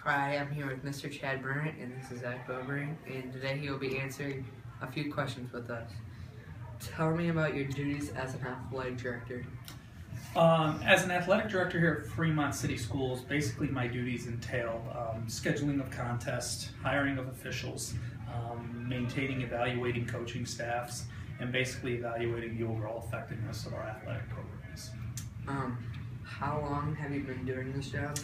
Hi, I'm here with Mr. Chad Berndt, and this is Zach Bowbury, and today he will be answering a few questions with us. Tell me about your duties as an athletic director. As an athletic director here at Fremont City Schools, basically my duties entail scheduling of contests, hiring of officials, maintaining, evaluating coaching staffs, and basically evaluating the overall effectiveness of our athletic programs. How long have you been doing this job?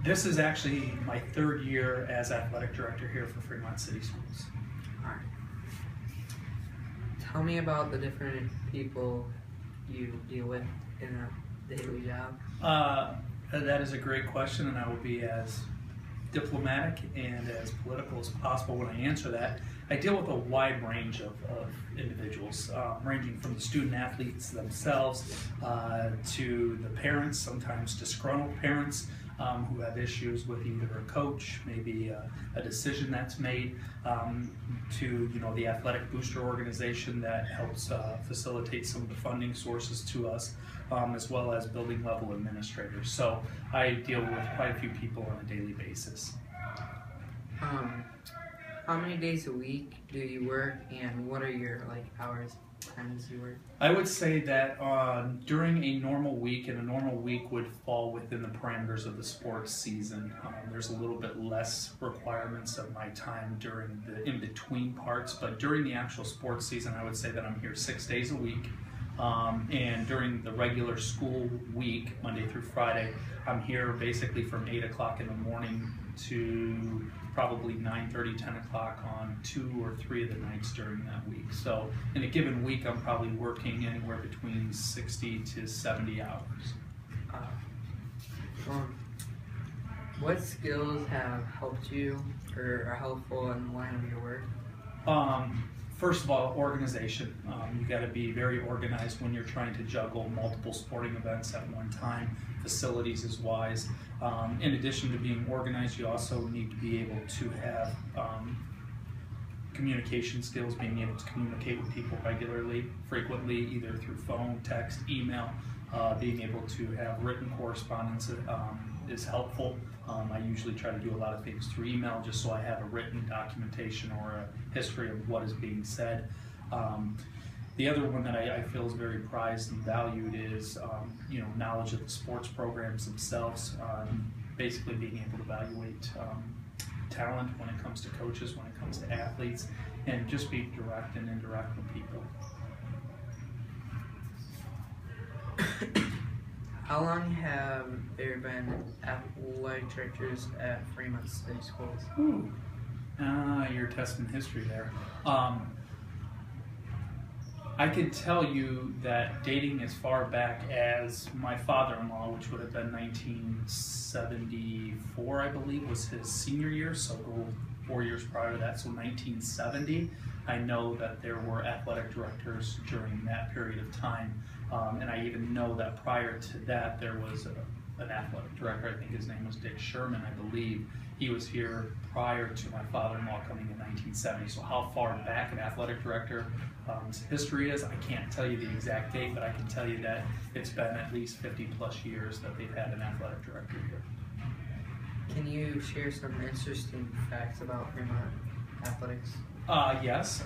This is actually my third year as athletic director here for Fremont City Schools. Alright. Tell me about the different people you deal with in a daily job. That is a great question, and I will be as diplomatic and as political as possible when I answer that. I deal with a wide range of individuals, ranging from the student athletes themselves to the parents, sometimes disgruntled parents who have issues with either a coach, maybe a decision that's made, to the athletic booster organization that helps facilitate some of the funding sources to us, as well as building level administrators. So I deal with quite a few people on a daily basis. How many days a week do you work, and what are your hours, times you work? I would say that during a normal week, and a normal week would fall within the parameters of the sports season. There's a little bit less requirements of my time during the in-between parts, but during the actual sports season, I would say that I'm here 6 days a week. And during the regular school week, Monday through Friday, I'm here basically from 8 o'clock in the morning to probably 9:30, 10 o'clock on 2 or 3 of the nights during that week. So in a given week, I'm probably working anywhere between 60 to 70 hours. What skills have helped you or are helpful in the line of your work? First of all, organization. You got to be very organized when you're trying to juggle multiple sporting events at one time. Facilities is wise. In addition to being organized, you also need to be able to have communication skills, being able to communicate with people regularly, frequently, either through phone, text, email. Being able to have written correspondence is helpful. I usually try to do a lot of things through email just so I have a written documentation or a history of what is being said. The other one that I feel is very prized and valued is knowledge of the sports programs themselves, basically being able to evaluate talent when it comes to coaches, when it comes to athletes, and just be direct and indirect with people. How long have there been athletic directors at Fremont City Schools? You're testing history there. I can tell you that dating as far back as my father-in-law, which would have been 1974, I believe, was his senior year, so 4 years prior to that, so 1970. I know that there were athletic directors during that period of time, and I even know that prior to that there was an athletic director. I think his name was Dick Sherman, I believe. He was here prior to my father-in-law coming in 1970. So how far back an athletic director's history is, I can't tell you the exact date, but I can tell you that it's been at least 50 plus years that they've had an athletic director here. Can you share some interesting facts about Fremont athletics? Yes.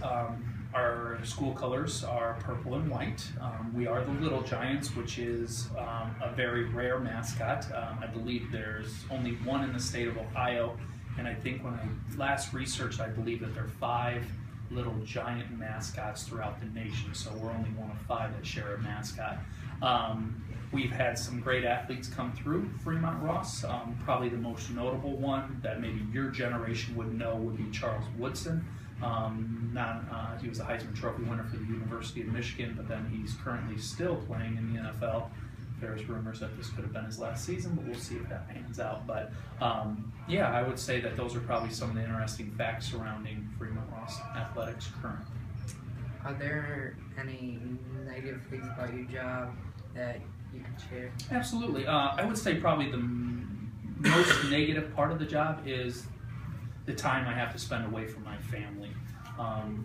Our school colors are purple and white. We are the Little Giants, which is a very rare mascot. I believe there's only one in the state of Ohio, and I think when I last researched, I believe that there are 5 Little Giant mascots throughout the nation, so we're only one of 5 that share a mascot. We've had some great athletes come through Fremont Ross. Probably the most notable one that maybe your generation would know would be Charles Woodson. He was a Heisman Trophy winner for the University of Michigan, but then he's currently still playing in the NFL. There's rumors that this could have been his last season, but we'll see if that pans out. But yeah, I would say that those are probably some of the interesting facts surrounding Fremont Ross athletics currently. Are there any negative things about your job that you can share? Absolutely. I would say probably the most negative part of the job is the time I have to spend away from my family.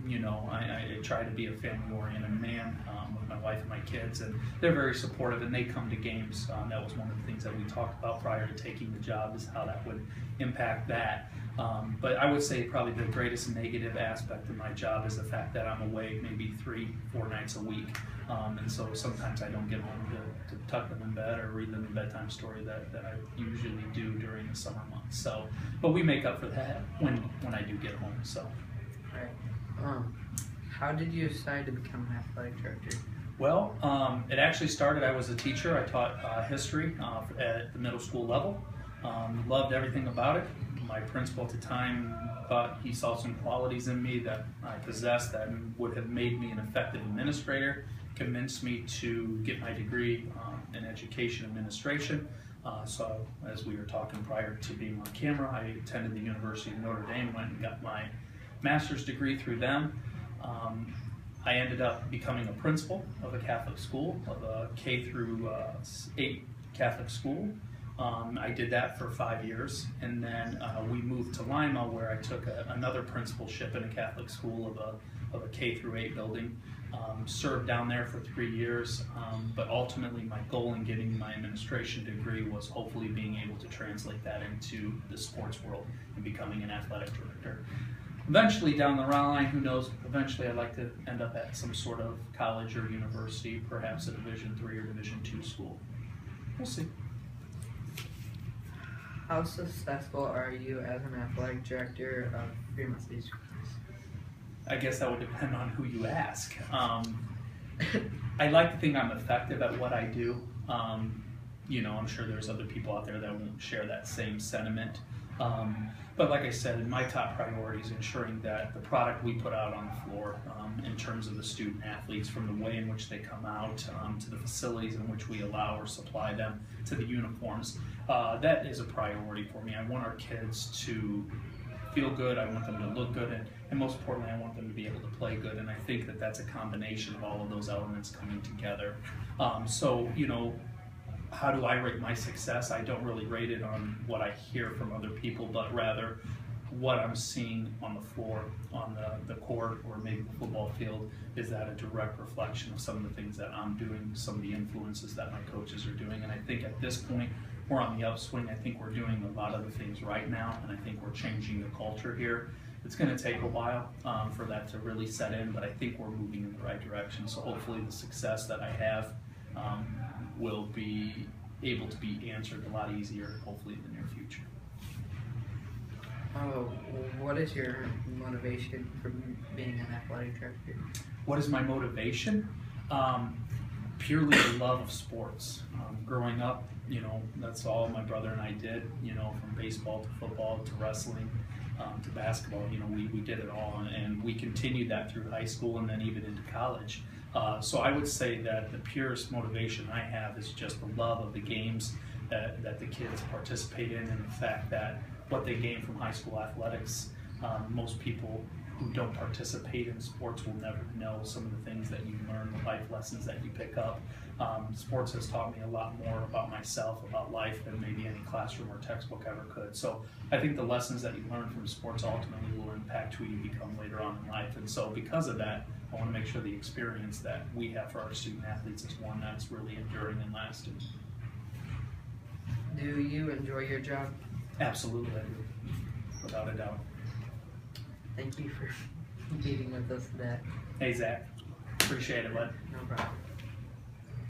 You know, I try to be a family-oriented man with my wife and my kids, and they're very supportive, and they come to games. That was one of the things that we talked about prior to taking the job, is how that would impact that. But I would say probably the greatest negative aspect of my job is the fact that I'm away maybe 3-4 nights a week. And so sometimes I don't get home to tuck them in bed or read them a bedtime story that I usually do during the summer months. So, but we make up for that when I do get home. So. Right. How did you decide to become an athletic director? Well, it actually started, I was a teacher. I taught history at the middle school level. Loved everything about it. My principal at the time thought he saw some qualities in me that I possessed that would have made me an effective administrator, convinced me to get my degree in education administration. So as we were talking prior to being on camera, I attended the University of Notre Dame, went and got my master's degree through them. I ended up becoming a principal of a Catholic school, of a K through 8 Catholic school. I did that for 5 years, and then we moved to Lima, where I took another principalship in a Catholic school of a K through 8 building. Served down there for 3 years, but ultimately my goal in getting my administration degree was hopefully being able to translate that into the sports world and becoming an athletic director. Eventually down the line, who knows, eventually I'd like to end up at some sort of college or university, perhaps a Division III or Division II school. We'll see. How successful are you as an athletic director of Fremont City Schools? I guess that would depend on who you ask. I like to think I'm effective at what I do. You know, I'm sure there's other people out there that won't share that same sentiment. But like I said, my top priority is ensuring that the product we put out on the floor, in terms of the student athletes, from the way in which they come out, to the facilities in which we allow or supply them, to the uniforms, that is a priority for me. I want our kids to feel good, I want them to look good, and most importantly, I want them to be able to play good, and I think that that's a combination of all of those elements coming together. So, you know, how do I rate my success? I don't really rate it on what I hear from other people, but rather what I'm seeing on the floor, on the court, or maybe the football field. Is that a direct reflection of some of the things that I'm doing, some of the influences that my coaches are doing? And I think at this point, we're on the upswing. I think we're doing a lot of the things right now, and I think we're changing the culture here. It's going to take a while for that to really set in, but I think we're moving in the right direction. So hopefully the success that I have will be able to be answered a lot easier, hopefully in the near future. What is your motivation for being an athletic director? What is my motivation? Purely the love of sports. Growing up, you know, that's all my brother and I did, you know, from baseball to football to wrestling to basketball. You know, we did it all, and we continued that through high school and then even into college. So I would say that the purest motivation I have is just the love of the games that the kids participate in, and the fact that what they gain from high school athletics, most people who don't participate in sports will never know some of the things that you learn, the life lessons that you pick up. Sports has taught me a lot more about myself, about life, than maybe any classroom or textbook ever could. So I think the lessons that you learn from sports ultimately will impact who you become later on in life. And so because of that, I want to make sure the experience that we have for our student athletes is one that's really enduring and lasting. Do you enjoy your job? Absolutely, I do, without a doubt. Thank you for meeting with us today. Hey, Zach. Appreciate it, bud. No problem.